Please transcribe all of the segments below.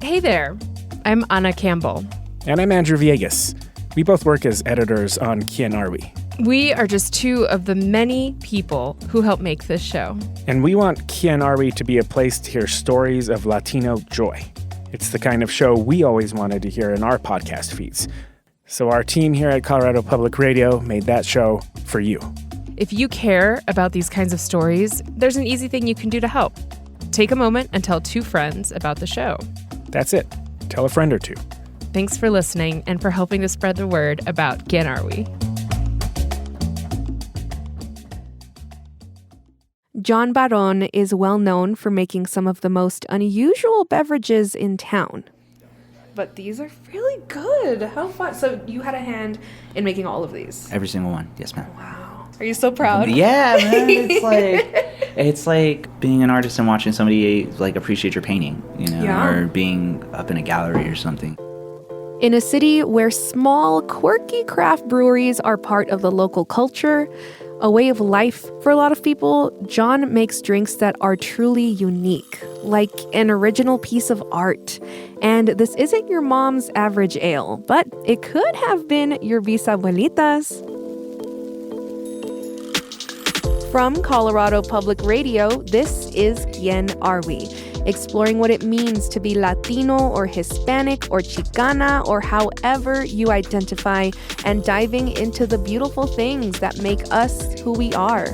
Hey there, I'm Anna Campbell. And I'm Andrew Villegas. We both work as editors on Quién Are We. We are just two of the many people who help make this show. And we want Quién Are We to be a place to hear stories of Latino joy. It's the kind of show we always wanted to hear in our podcast feeds. So our team here at Colorado Public Radio made that show for you. If you care about these kinds of stories, there's an easy thing you can do to help. Take a moment and tell two friends about the show. That's it. Tell a friend or two. Thanks for listening and for helping to spread the word about Quién Are We. Jon Barón is well known for making some of the most unusual beverages in town. But these are really good. How fun. So you had a hand in making all of these? Every single one. Yes, ma'am. Wow. Are you so proud? Yeah, man. It's like being an artist and watching somebody like appreciate your painting, you know, Yeah. or being up in a gallery or something. In a city where small, quirky craft breweries are part of the local culture, a way of life for a lot of people, Jon makes drinks that are truly unique, like an original piece of art. And this isn't your mom's average ale, but it could have been your bisabuelita's. From Colorado Public Radio, this is Quién Are We? Exploring what it means to be Latino or Hispanic or Chicana or however you identify, and diving into the beautiful things that make us who we are.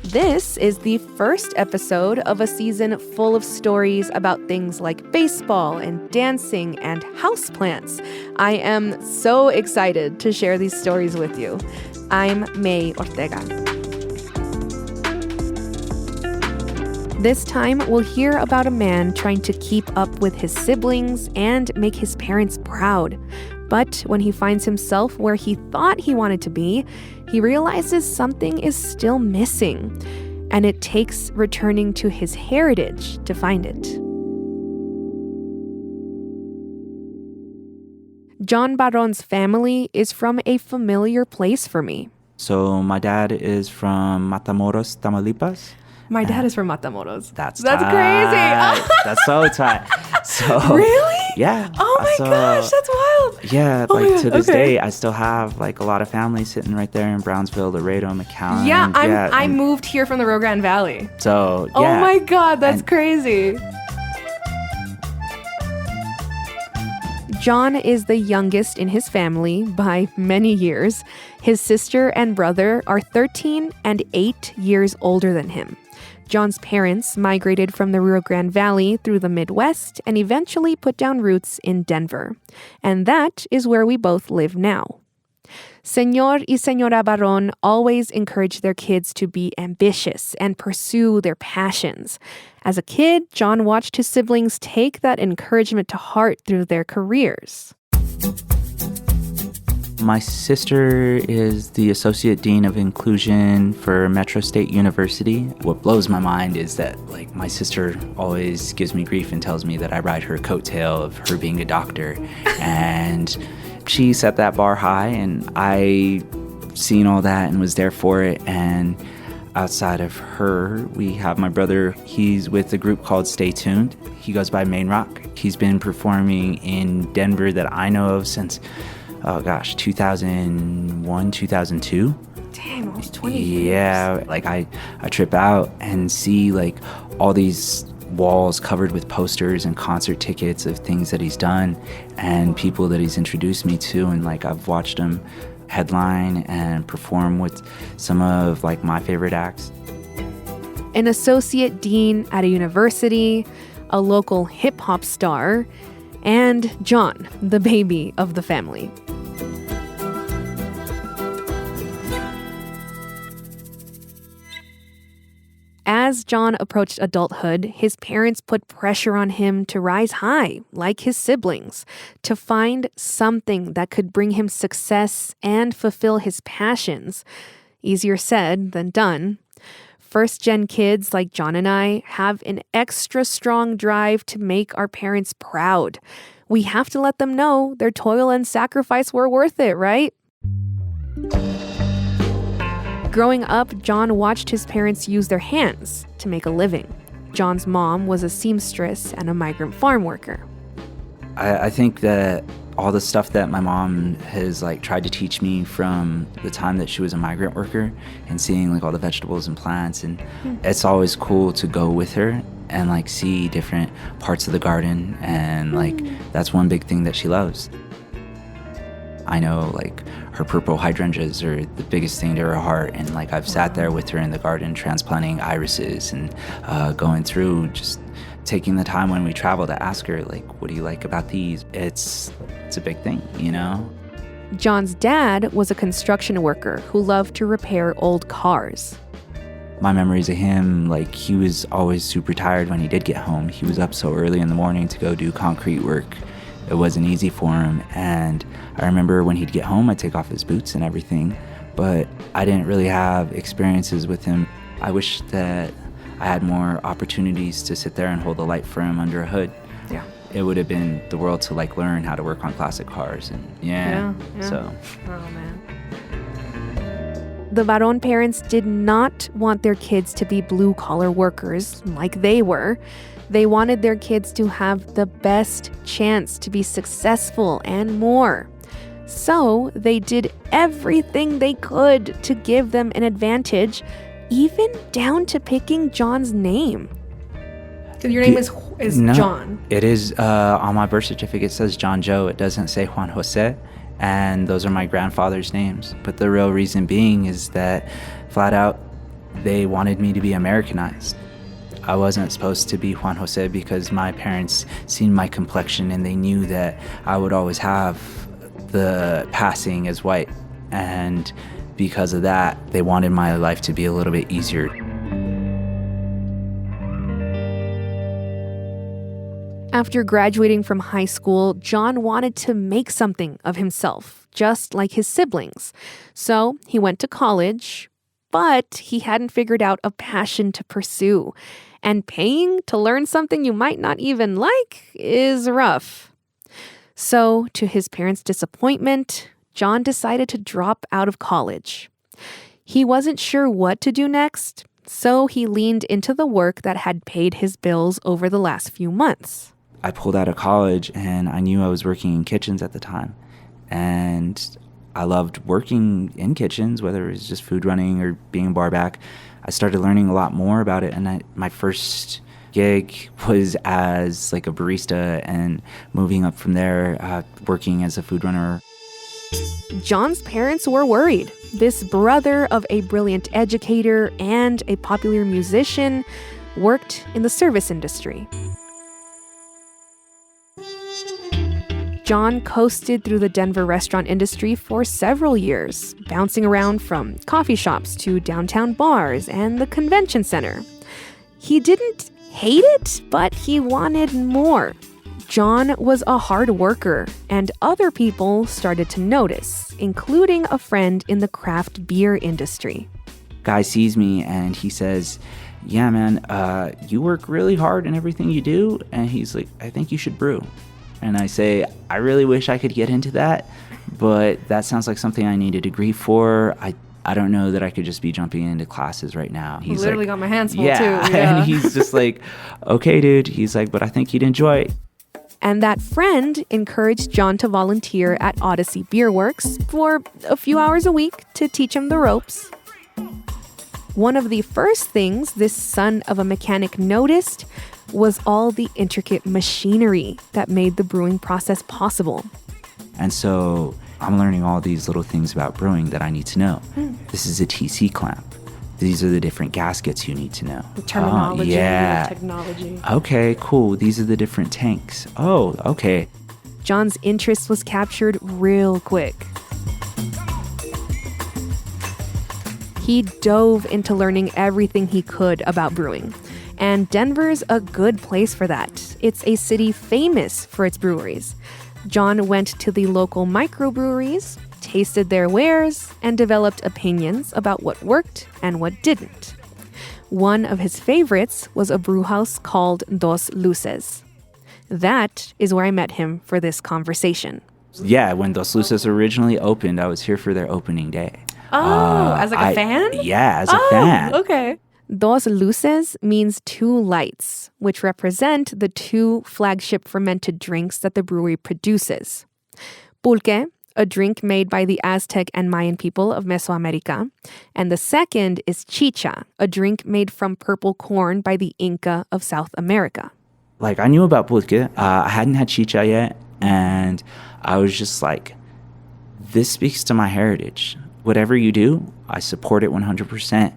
This is the first episode of a season full of stories about things like baseball and dancing and houseplants. I am so excited to share these stories with you. I'm May Ortega. This time, we'll hear about a man trying to keep up with his siblings and make his parents proud. But when he finds himself where he thought he wanted to be, he realizes something is still missing. And it takes returning to his heritage to find it. Jon Barón's family is from a familiar place for me. So my dad is from Matamoros, Tamaulipas. My dad is from Matamoros. That's crazy. That's so tight. So Really? Yeah. Oh my gosh, that's wild. Yeah, Oh my like God, to this okay. day, I still have like a lot of family sitting right there in Brownsville, Laredo, McAllen. Yeah, I and moved here from the Rio Grande Valley. So Oh yeah. my God, that's And- crazy. Jon is the youngest in his family by many years. His sister and brother are 13 and 8 years older than him. Jon's parents migrated from the Rio Grande Valley through the Midwest and eventually put down roots in Denver. And that is where we both live now. Señor y Señora Barón always encourage their kids to be ambitious and pursue their passions. As a kid, Jon watched his siblings take that encouragement to heart through their careers. My sister is the Associate Dean of Inclusion for Metro State University. What blows my mind is that, like, my sister always gives me grief and tells me that I ride her coattail of her being a doctor. And she set that bar high, and I seen all that and was there for it. And outside of her, we have my brother. He's with a group called Stay Tuned. He goes by Main Rock. He's been performing in Denver that I know of since 2001, 2002. Damn, almost 20 years. Yeah, like I trip out and see like all these walls covered with posters and concert tickets of things that he's done and people that he's introduced me to, and like I've watched him headline and perform with some of like my favorite acts. An associate dean at a university, a local hip-hop star, and Jon, the baby of the family. As Jon approached adulthood, his parents put pressure on him to rise high, like his siblings, to find something that could bring him success and fulfill his passions. Easier said than done. First-gen kids like Jon and I have an extra strong drive to make our parents proud. We have to let them know their toil and sacrifice were worth it, right? Growing up, Jon watched his parents use their hands to make a living. Jon's mom was a seamstress and a migrant farm worker. I think that all the stuff that my mom has like tried to teach me from the time that she was a migrant worker and seeing like all the vegetables and plants, and it's always cool to go with her and like see different parts of the garden, and like that's one big thing that she loves. I know like her purple hydrangeas are the biggest thing to her heart, and like I've sat there with her in the garden transplanting irises and going through, just taking the time when we travel to ask her like, what do you like about these? It's a big thing, you know? Jon's dad was a construction worker who loved to repair old cars. My memories of him, like he was always super tired when he did get home. He was up so early in the morning to go do concrete work. It wasn't easy for him, and I remember when he'd get home, I'd take off his boots and everything, but I didn't really have experiences with him. I wish that I had more opportunities to sit there and hold the light for him under a hood. Yeah. It would have been the world to like learn how to work on classic cars, and so. Oh man. The Barón parents did not want their kids to be blue-collar workers like they were. They wanted their kids to have the best chance to be successful and more. So they did everything they could to give them an advantage, even down to picking Jon's name. Because your name is No, Jon. It is, on my birth certificate it says Jon Joe. It doesn't say Juan Jose. And those are my grandfather's names. But the real reason being is that flat out, they wanted me to be Americanized. I wasn't supposed to be Juan Jose because my parents seen my complexion and they knew that I would always have the passing as white. And because of that, they wanted my life to be a little bit easier. After graduating from high school, Jon wanted to make something of himself, just like his siblings. So he went to college, but he hadn't figured out a passion to pursue. And paying to learn something you might not even like is rough. So, to his parents' disappointment, Jon decided to drop out of college. He wasn't sure what to do next, so he leaned into the work that had paid his bills over the last few months. I pulled out of college and I knew I was working in kitchens at the time. And I loved working in kitchens, whether it was just food running or being a bar back. I started learning a lot more about it, and my first gig was as like a barista, and moving up from there, working as a food runner. Jon's parents were worried. This brother of a brilliant educator and a popular musician worked in the service industry. Jon coasted through the Denver restaurant industry for several years, bouncing around from coffee shops to downtown bars and the convention center. He didn't hate it, but he wanted more. Jon was a hard worker, and other people started to notice, including a friend in the craft beer industry. Guy sees me and he says, yeah, man, you work really hard in everything you do. And he's like, I think you should brew. And I say, I really wish I could get into that, but that sounds like something I need a degree for. I don't know that I could just be jumping into classes right now. He's literally got my hands full too. Yeah, And he's just like, okay, dude. He's like, but I think you'd enjoy it. And that friend encouraged Jon to volunteer at Odyssey Beer Works for a few hours a week to teach him the ropes. One of the first things this son of a mechanic noticed was all the intricate machinery that made the brewing process possible. And so I'm learning all these little things about brewing that I need to know. This is a TC clamp. These are the different gaskets you need to know. The terminology, yeah. the technology. Okay, cool. These are the different tanks. Oh, okay. Jon's interest was captured real quick. He dove into learning everything he could about brewing. And Denver's a good place for that. It's a city famous for its breweries. Jon went to the local microbreweries, tasted their wares, and developed opinions about what worked and what didn't. One of his favorites was a brewhouse called Dos Luces. That is where I met him for this conversation. Yeah, when Dos Luces originally opened, I was here for their opening day. Oh, as like a fan? Yeah, as a fan. Okay. Dos luces means two lights, which represent the two flagship fermented drinks that the brewery produces. Pulque, a drink made by the Aztec and Mayan people of Mesoamerica. And the second is chicha, a drink made from purple corn by the Inca of South America. Like, I knew about pulque. I hadn't had chicha yet, and I was just like, this speaks to my heritage. Whatever you do, I support it 100%.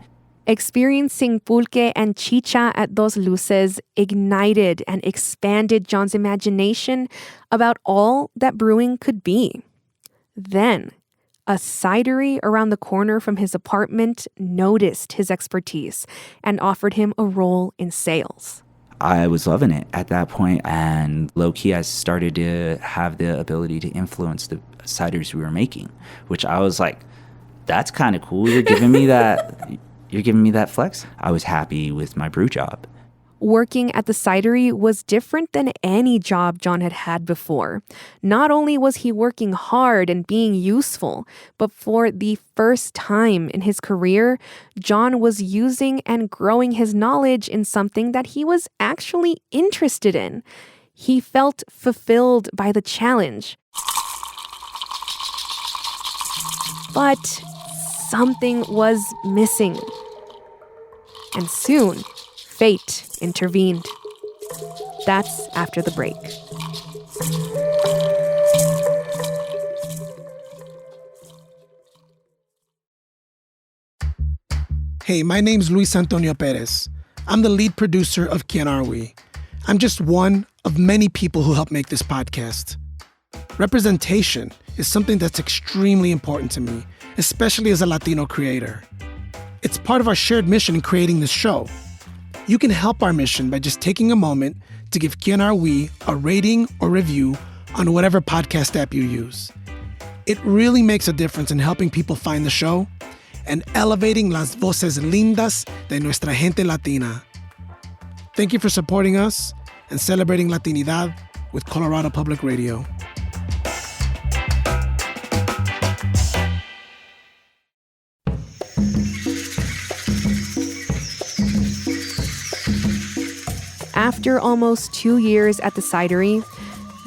Experiencing pulque and chicha at Dos Luces ignited and expanded Jon's imagination about all that brewing could be. Then, a cidery around the corner from his apartment noticed his expertise and offered him a role in sales. I was loving it at that point, and low-key I started to have the ability to influence the ciders we were making, which I was like, that's kind of cool. You're giving me that flex. I was happy with my brew job. Working at the cidery was different than any job Jon had had before. Not only was he working hard and being useful, but for the first time in his career, Jon was using and growing his knowledge in something that he was actually interested in. He felt fulfilled by the challenge. But something was missing. And soon, fate intervened. That's after the break. Hey, my name's Luis Antonio Perez. I'm the lead producer of Quién Are We. I'm just one of many people who help make this podcast. Representation is something that's extremely important to me, especially as a Latino creator. It's part of our shared mission in creating this show. You can help our mission by just taking a moment to give Quién Are We a rating or review on whatever podcast app you use. It really makes a difference in helping people find the show and elevating las voces lindas de nuestra gente latina. Thank you for supporting us and celebrating Latinidad with Colorado Public Radio. After almost 2 years at the cidery,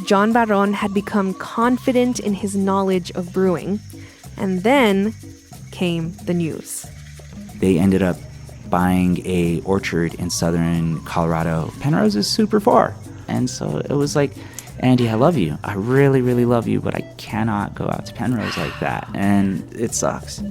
Jon Barón had become confident in his knowledge of brewing. And then came the news. They ended up buying a orchard in southern Colorado. Penrose is super far. And so it was like, Andy, I love you. I really, really love you, but I cannot go out to Penrose like that. And it sucks.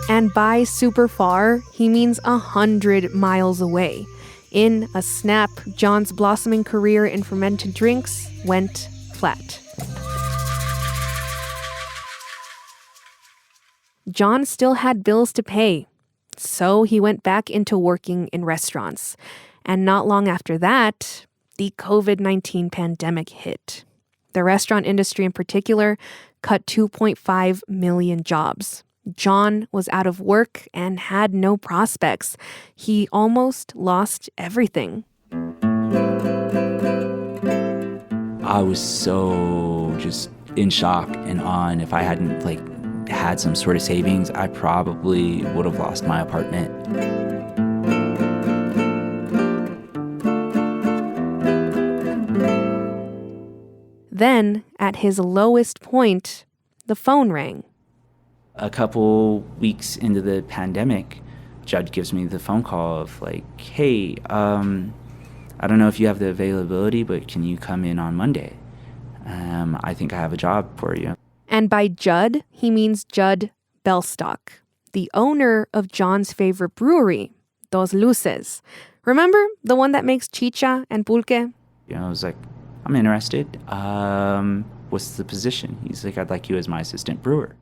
And by super far, he means 100 miles away. In a snap, Jon's blossoming career in fermented drinks went flat. Jon still had bills to pay, so he went back into working in restaurants. And not long after that, the COVID-19 pandemic hit. The restaurant industry in particular cut 2.5 million jobs. Jon was out of work and had no prospects. He almost lost everything. I was so just in shock and awe. If I hadn't had some sort of savings, I probably would have lost my apartment. Then, at his lowest point, the phone rang. A couple weeks into the pandemic, Judd gives me the phone call of hey, I don't know if you have the availability, but can you come in on Monday? I think I have a job for you. And by Judd, he means Judd Bellstock, the owner of Jon's favorite brewery, Dos Luces. Remember, the one that makes chicha and pulque? I was like, I'm interested. What's the position? He's like, I'd like you as my assistant brewer.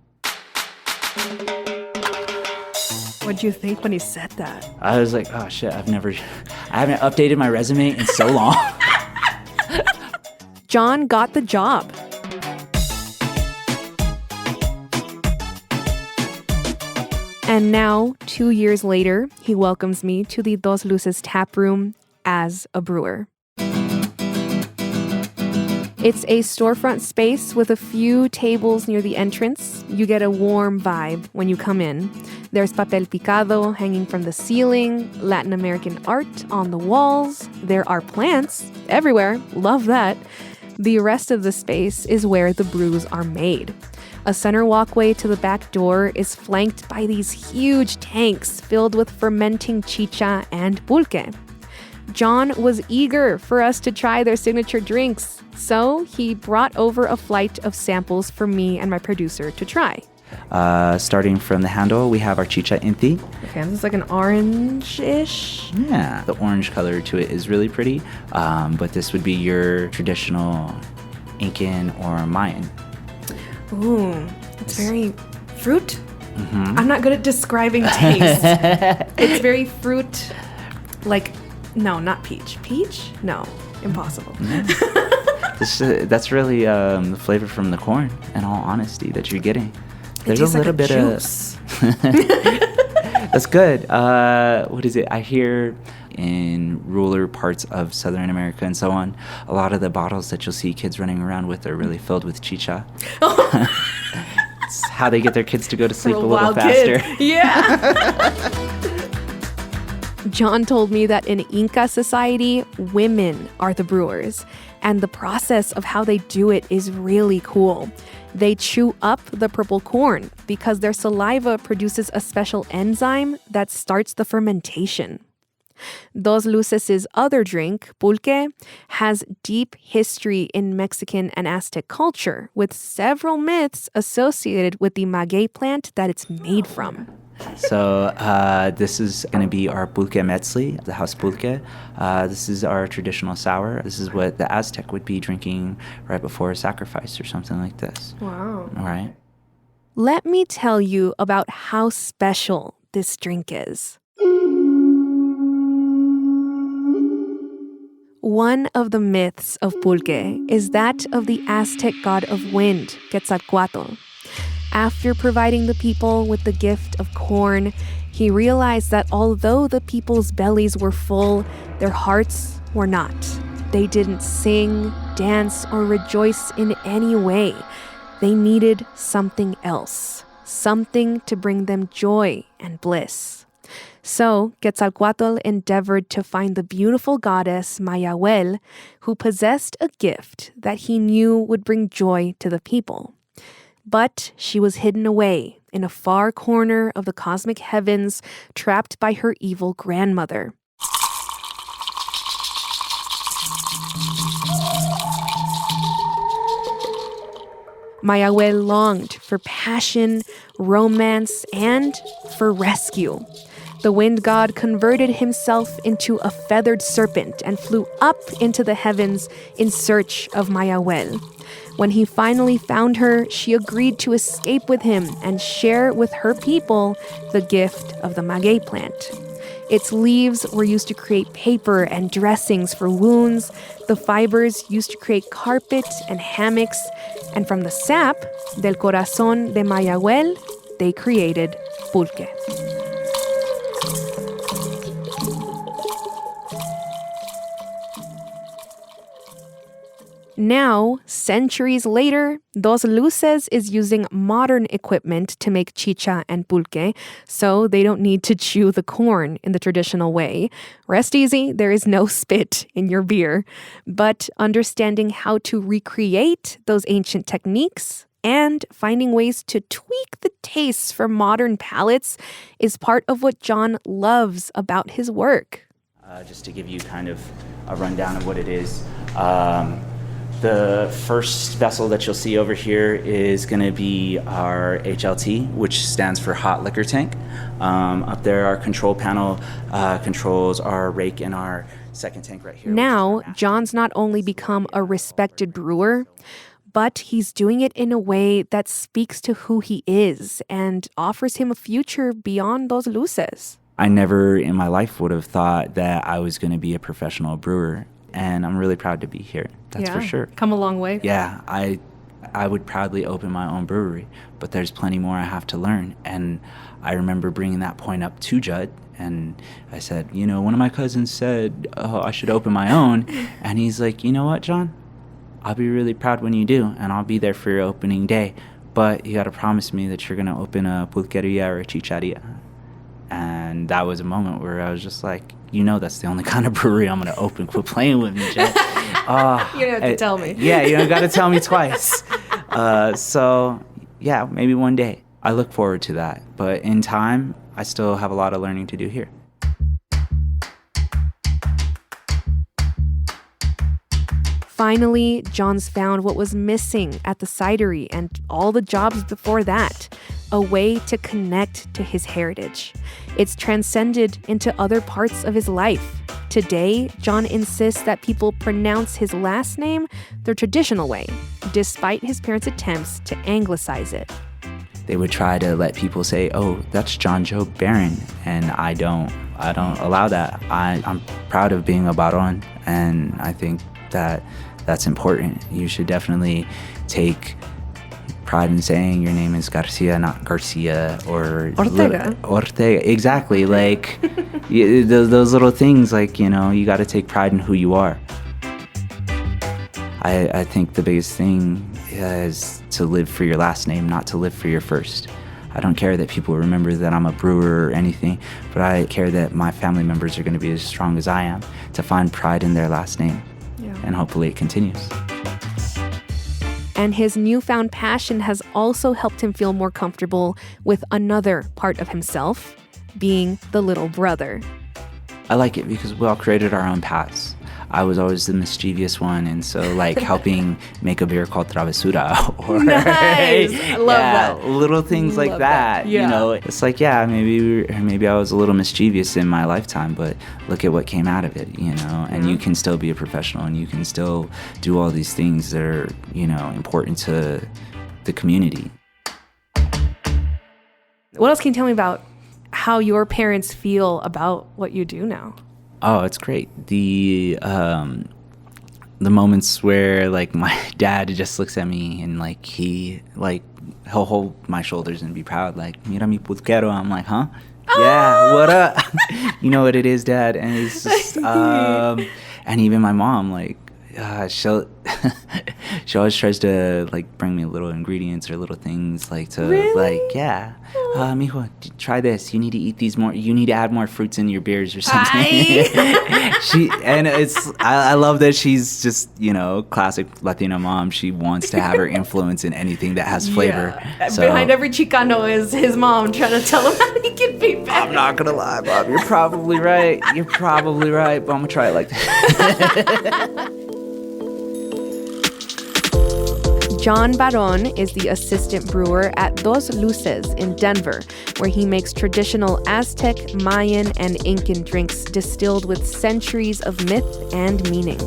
What'd you think when he said that? I was like, oh shit, I haven't updated my resume in so long. Jon got the job. And now, 2 years later, he welcomes me to the Dos Luces tap room as a brewer. It's a storefront space with a few tables near the entrance. You get a warm vibe when you come in. There's papel picado hanging from the ceiling, Latin American art on the walls. There are plants everywhere. Love that. The rest of the space is where the brews are made. A center walkway to the back door is flanked by these huge tanks filled with fermenting chicha and pulque. Jon was eager for us to try their signature drinks, so he brought over a flight of samples for me and my producer to try. Starting from the handle, we have our chicha inti. Okay, this is like an orange-ish. Yeah, the orange color to it is really pretty, but this would be your traditional Incan or Mayan. Ooh, it's very fruit. Mm-hmm. I'm not good at describing taste. It's very fruit, like, no, not peach. Peach? No, impossible. Mm-hmm. That's really the flavor from the corn, in all honesty, that you're getting. There's a little bit juice. That's good. What is it? I hear in rural parts of Southern America and so on, a lot of the bottles that you'll see kids running around with are really filled with chicha. It's how they get their kids to go to sleep a little faster. Kid. Yeah. Jon told me that in Inca society, women are the brewers, and the process of how they do it is really cool. They chew up the purple corn because their saliva produces a special enzyme that starts the fermentation. Dos Luces' other drink, pulque, has deep history in Mexican and Aztec culture, with several myths associated with the maguey plant that it's made from. So this is going to be our pulque metzli, the house pulque. This is our traditional sour. This is what the Aztec would be drinking right before a sacrifice or something like this. Wow. All right. Let me tell you about how special this drink is. One of the myths of pulque is that of the Aztec god of wind, Quetzalcoatl. After providing the people with the gift of corn, he realized that although the people's bellies were full, their hearts were not. They didn't sing, dance, or rejoice in any way. They needed something else, something to bring them joy and bliss. So Quetzalcoatl endeavored to find the beautiful goddess Mayahuel, who possessed a gift that he knew would bring joy to the people. But she was hidden away in a far corner of the cosmic heavens, trapped by her evil grandmother. Mayahuel longed for passion, romance, and for rescue. The wind god converted himself into a feathered serpent and flew up into the heavens in search of Mayahuel. When he finally found her, she agreed to escape with him and share with her people the gift of the maguey plant. Its leaves were used to create paper and dressings for wounds. The fibers used to create carpet and hammocks. And from the sap, del corazón de Mayahuel, they created pulque. Now, centuries later, Dos Luces is using modern equipment to make chicha and pulque, so they don't need to chew the corn in the traditional way. Rest easy, there is no spit in your beer. But understanding how to recreate those ancient techniques and finding ways to tweak the tastes for modern palates is part of what Jon loves about his work. Just to give you kind of a rundown of what it is. The first vessel that you'll see over here is going to be our HLT, which stands for hot liquor tank. Up there, our control panel controls our rake and our second tank right here. Now, Jon's not only become a respected brewer, but he's doing it in a way that speaks to who he is and offers him a future beyond Dos Luces. I never in my life would have thought that I was going to be a professional brewer. And I'm really proud to be here. That's for sure. Come a long way. Yeah, I would proudly open my own brewery, but there's plenty more I have to learn. And I remember bringing that point up to Judd, and I said, one of my cousins said, I should open my own. And he's like, you know what, Jon? I'll be really proud when you do, and I'll be there for your opening day. But you got to promise me that you're going to open a pulqueria or a chicharia. And that was a moment where I was just like, that's the only kind of brewery I'm going to open. Quit playing with me, Jen. You don't have to tell me. Yeah, you don't got to tell me twice. So, yeah, maybe one day. I look forward to that. But in time, I still have a lot of learning to do here. Finally, Jon's found what was missing at the cidery and all the jobs before that, a way to connect to his heritage. It's transcended into other parts of his life. Today, Jon insists that people pronounce his last name the traditional way, despite his parents' attempts to anglicize it. They would try to let people say, "Oh, that's Jon Joe Barón," and I don't allow that. I'm proud of being a Barón, and I think that's important. You should definitely take pride in saying your name is Garcia, not Garcia or Ortega. Ortega, exactly. Like those little things, like, you got to take pride in who you are. I think the biggest thing is to live for your last name, not to live for your first. I don't care that people remember that I'm a brewer or anything, but I care that my family members are going to be as strong as I am, to find pride in their last name. And hopefully it continues. And his newfound passion has also helped him feel more comfortable with another part of himself, being the little brother. I like it because we all created our own paths. I was always the mischievous one, and so helping make a beer called Travesura. Or, nice! I love that. Little things like that. Yeah. It's like, maybe I was a little mischievous in my lifetime, but look at what came out of it, and you can still be a professional, and you can still do all these things that are, important to the community. What else can you tell me about how your parents feel about what you do now? Oh, it's great. The moments where my dad just looks at me and he'll hold my shoulders and be proud, mira mi pulquero. I'm like, huh? Oh! Yeah, what up? You know what it is, Dad? And it's just and even my mom, she always tries to bring me little ingredients or little things Really? Mijo, try this. You need to eat these more. You need to add more fruits in your beers or something. I love that she's just, classic Latino mom. She wants to have her influence in anything that has flavor. Yeah. So, behind every Chicano is his mom trying to tell him how he can be better. I'm not going to lie, Bob. You're probably right. But I'm going to try it like that. Jon Barón is the assistant brewer at Dos Luces in Denver, where he makes traditional Aztec, Mayan, and Incan drinks distilled with centuries of myth and meaning.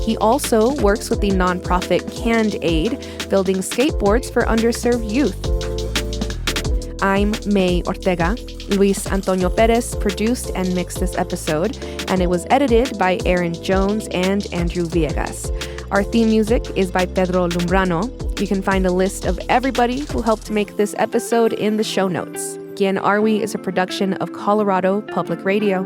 He also works with the nonprofit Canned Aid, building skateboards for underserved youth. I'm May Ortega. Luis Antonio Perez produced and mixed this episode, and it was edited by Erin Jones and Andrew Villegas. Our theme music is by Pedro Lumbrano. You can find a list of everybody who helped make this episode in the show notes. Quién Are We is a production of Colorado Public Radio.